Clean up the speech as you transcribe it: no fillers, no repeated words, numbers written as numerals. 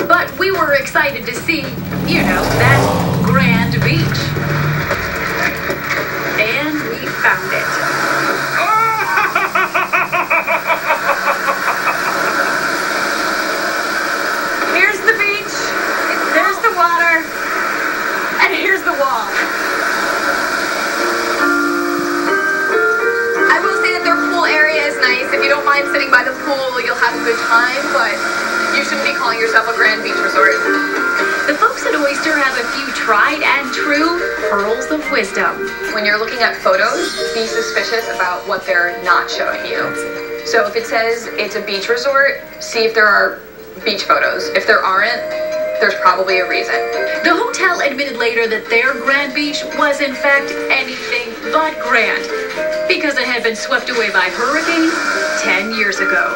But we were excited to see, that grand beach. And we found it. Here's the beach, there's the water, and here's the wall. I will say that their pool area is nice. If you don't mind sitting by the pool, you'll have a good time, but you shouldn't be calling yourself a grand beach resort. The folks at Oyster have a few tried and true pearls of wisdom. When you're looking at photos, be suspicious about what they're not showing you. So if it says it's a beach resort, see if there are beach photos. If there aren't, there's probably a reason. The hotel admitted later that their Grand Beach was in fact anything but grand, because it had been swept away by hurricanes 10 years ago.